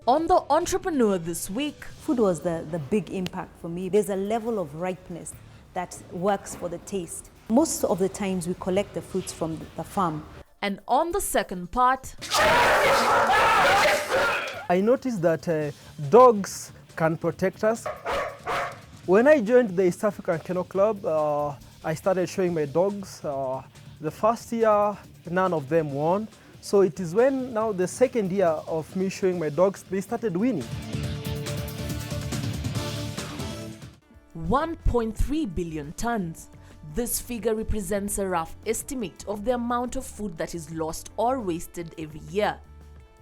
On the Entrepreneur this week, Food was the big impact for me. There's a level of ripeness that works for the taste. Most of the times we collect the fruits from the farm. and on the second part, I noticed that dogs can protect us. When I joined the East African Kennel Club, I started showing my dogs. The first year, none of them won. So it is when now the second year of me showing my dogs, they started winning. 1.3 billion tons. This figure represents a rough estimate of the amount of food that is lost or wasted every year.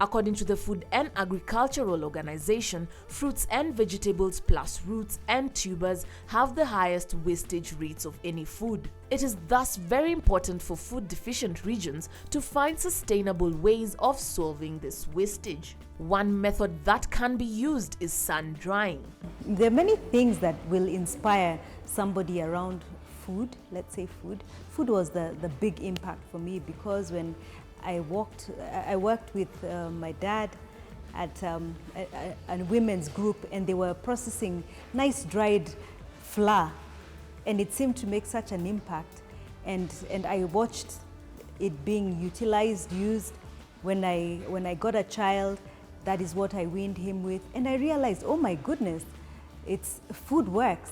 According to the Food and Agricultural Organization, fruits and vegetables plus roots and tubers have the highest wastage rates of any food. It is thus very important for food deficient regions to find sustainable ways of solving this wastage. One method that can be used is sun drying. There are many things that will inspire somebody around food, let's say food. Food was the big impact for me because when I worked with my dad at a women's group, and they were processing nice dried flour, and it seemed to make such an impact. And I watched it being used. When I got a child, that is what I weaned him with, and I realized, oh my goodness, food works.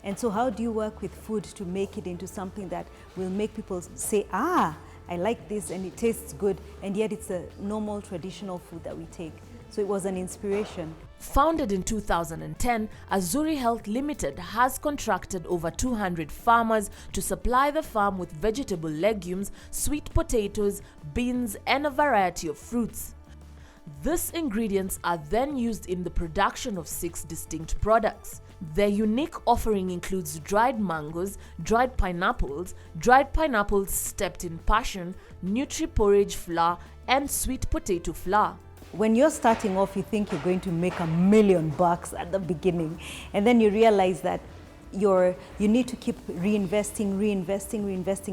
And so how do you work with food to make it into something that will make people say, I like this and it tastes good, and yet it's a normal traditional food that we take. So it was an inspiration. Founded in 2010, Azuri Health Limited has contracted over 200 farmers to supply the farm with vegetable legumes, sweet potatoes, beans, and a variety of fruits. These ingredients are then used in the production of 6 distinct products. Their unique offering includes dried mangoes, dried pineapples steeped in passion, nutri-porridge flour, and sweet potato flour. When you're starting off, you think you're going to make $1 million at the beginning, and then you realize that you need to keep reinvesting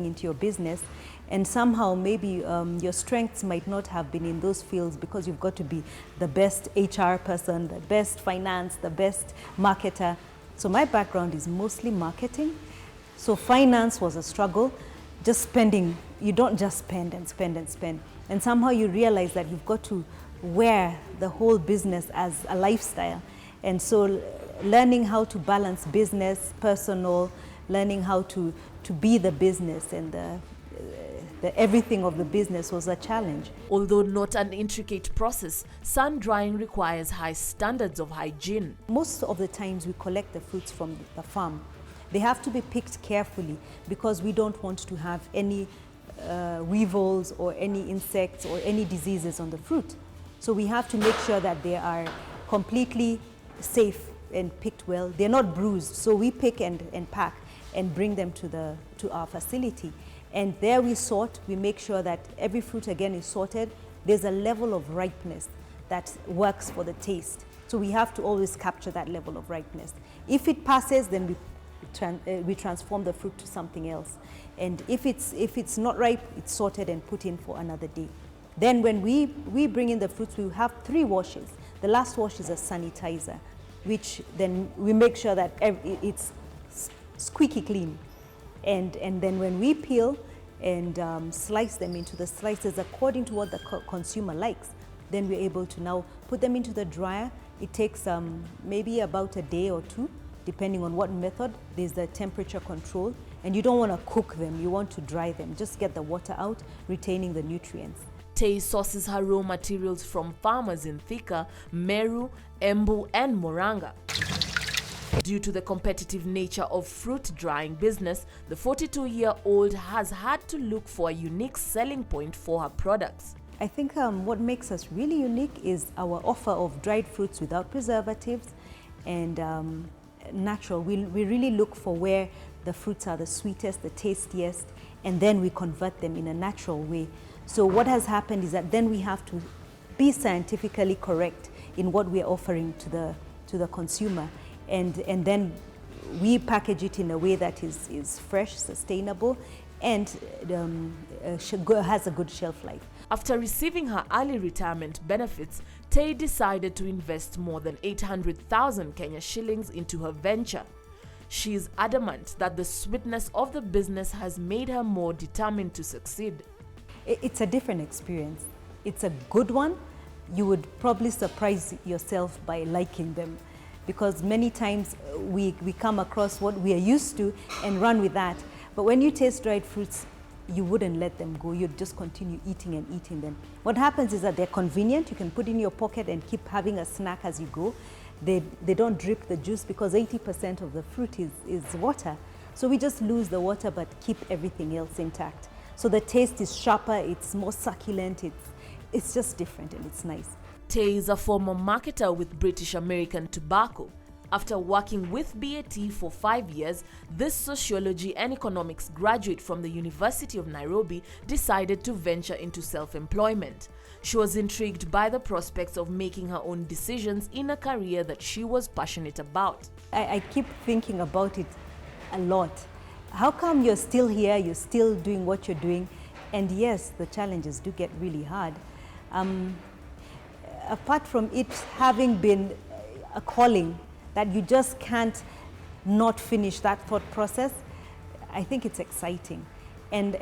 into your business, and somehow maybe your strengths might not have been in those fields because you've got to be the best HR person, the best finance, the best marketer. So my background is mostly marketing. So finance was a struggle, just spending. You don't just spend and spend and spend. And somehow you realize that you've got to wear the whole business as a lifestyle. And so learning how to balance business, personal, learning how to be the business and the everything of the business was a challenge. Although not an intricate process, sun drying requires high standards of hygiene. Most of the times we collect the fruits from the farm. They have to be picked carefully because we don't want to have any weevils or any insects or any diseases on the fruit. So we have to make sure that they are completely safe and picked well. They're not bruised, so we pick and pack and bring them to our facility. And there we sort, we make sure that every fruit again is sorted. There's a level of ripeness that works for the taste. So we have to always capture that level of ripeness. If it passes, then we transform the fruit to something else. And if it's not ripe, it's sorted and put in for another day. Then when we bring in the fruits, we have 3 washes. The last wash is a sanitizer, which then we make sure that it's squeaky clean. And then when we peel and slice them into the slices according to what the consumer likes, then we're able to now put them into the dryer. It takes maybe about a day or 2, depending on what method. There's the temperature control, and you don't want to cook them, you want to dry them. Just get the water out, retaining the nutrients. Tay sources her raw materials from farmers in Thika, Meru, Embu, and Moranga. Due to the competitive nature of fruit drying business, the 42-year-old has had to look for a unique selling point for her products. I think what makes us really unique is our offer of dried fruits without preservatives and natural. We really look for where the fruits are the sweetest, the tastiest, and then we convert them in a natural way. So what has happened is that then we have to be scientifically correct in what we are offering to the consumer. And then we package it in a way that is fresh, sustainable, and has a good shelf life. After receiving her early retirement benefits, Tay decided to invest more than 800,000 Kenya shillings into her venture. She is adamant that the sweetness of the business has made her more determined to succeed. It's a different experience. It's a good one. You would probably surprise yourself by liking them, because many times we come across what we are used to and run with that. But when you taste dried fruits, you wouldn't let them go. You'd just continue eating and eating them. What happens is that they're convenient. You can put in your pocket and keep having a snack as you go. They don't drip the juice because 80% of the fruit is water. So we just lose the water but keep everything else intact. So the taste is sharper, it's more succulent, it's just different and it's nice. Tay is a former marketer with British American Tobacco. After working with BAT for 5 years, this sociology and economics graduate from the University of Nairobi decided to venture into self-employment. She was intrigued by the prospects of making her own decisions in a career that she was passionate about. I keep thinking about it a lot. How come you're still here, you're still doing what you're doing? And yes, the challenges do get really hard. Apart from it having been a calling that you just can't not finish that thought process, I think it's exciting. And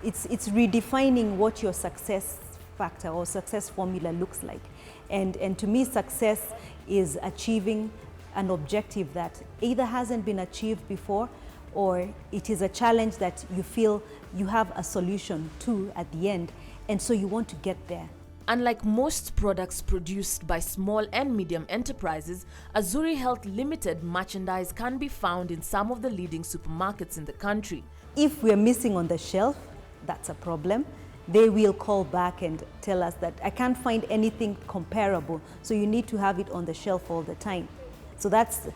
it's redefining what your success factor or success formula looks like. And to me, success is achieving an objective that either hasn't been achieved before, or it is a challenge that you feel you have a solution to at the end, and so you want to get there. Unlike most products produced by small and medium enterprises, Azuri Health Limited merchandise can be found in some of the leading supermarkets in the country. If we're missing on the shelf, that's a problem. They will call back and tell us that I can't find anything comparable, so you need to have it on the shelf all the time. So that's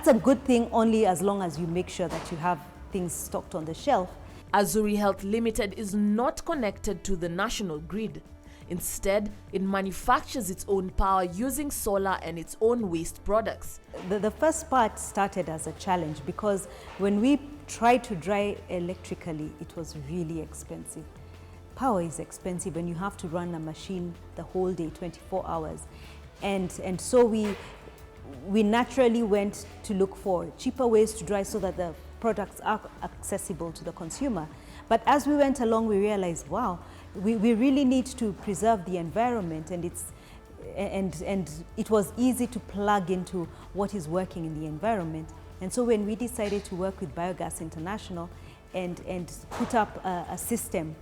a good thing only as long as you make sure that you have things stocked on the shelf. Azuri Health Limited is not connected to the national grid. Instead, it manufactures its own power using solar and its own waste products. The first part started as a challenge because when we tried to dry electrically, it was really expensive. Power is expensive and you have to run a machine the whole day, 24 hours. And so we naturally went to look for cheaper ways to dry so that the products are accessible to the consumer. But as we went along, we realized, wow, we really need to preserve the environment, and it was easy to plug into what is working in the environment. And so when we decided to work with Biogas International and put up a system,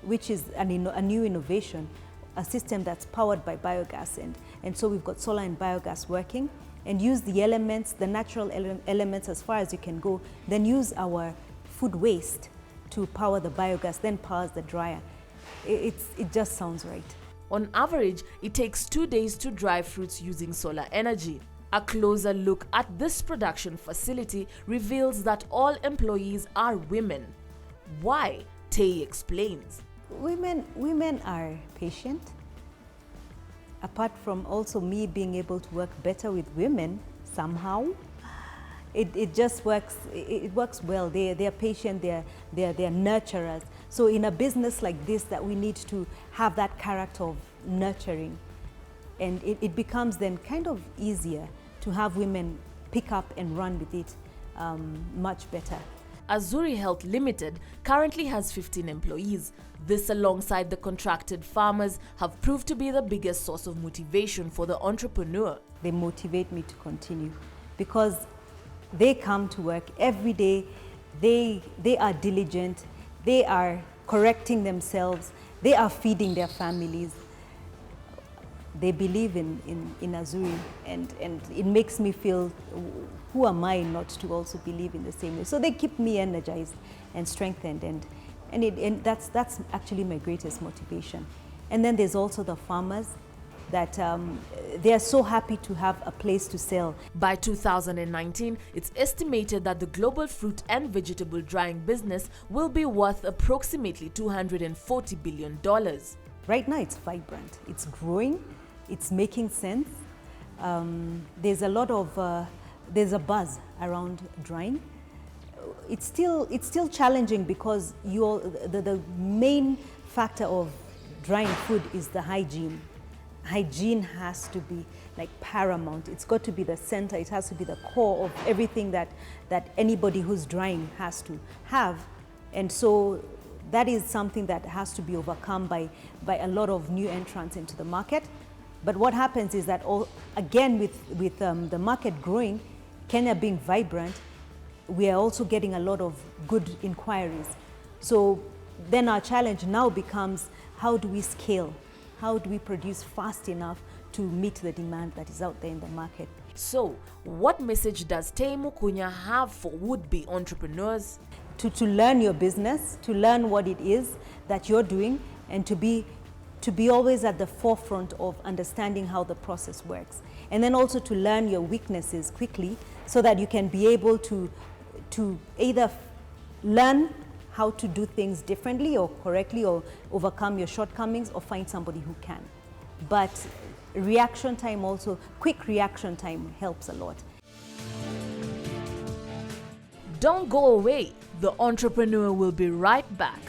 which is a new innovation, a system that's powered by biogas, and so we've got solar and biogas working, and use the elements, the natural elements as far as you can go, then use our food waste to power the biogas, then powers the dryer. It just sounds right. On average, it takes 2 days to dry fruits using solar energy. A closer look at this production facility reveals that all employees are women. Why? Tay explains. Women are patient. Apart from also me being able to work better with women somehow, it just works. It works well. They are patient. They are nurturers. So in a business like this, that we need to have that character of nurturing, and it becomes then kind of easier to have women pick up and run with it much better. Azuri Health Limited currently has 15 employees. This, alongside the contracted farmers, have proved to be the biggest source of motivation for the entrepreneur. They motivate me to continue because they come to work every day. They are diligent. They are correcting themselves. They are feeding their families. They believe in Azuri, and it makes me feel, who am I not to also believe in the same way? So they keep me energized and strengthened, and that's actually my greatest motivation. And then there's also the farmers that they are so happy to have a place to sell. By 2019, it's estimated that the global fruit and vegetable drying business will be worth approximately $240 billion. Right now it's vibrant, it's growing, it's making sense. There's a lot of, there's a buzz around drying. it's still challenging because the main factor of drying food is the hygiene. Hygiene has to be like paramount. It's got to be the center. It has to be the core of everything that anybody who's drying has to have. And so that is something that has to be overcome by a lot of new entrants into the market. But what happens is that, again, with the market growing, Kenya being vibrant, we are also getting a lot of good inquiries. So then our challenge now becomes, how do we scale? How do we produce fast enough to meet the demand that is out there in the market? So, what message does Teimu Kunya have for would-be entrepreneurs? To learn your business, to learn what it is that you're doing, and to be always at the forefront of understanding how the process works. And then also to learn your weaknesses quickly so that you can be able to either learn how to do things differently or correctly, or overcome your shortcomings, or find somebody who can. But reaction time also, quick reaction time helps a lot. Don't go away. The Entrepreneur will be right back.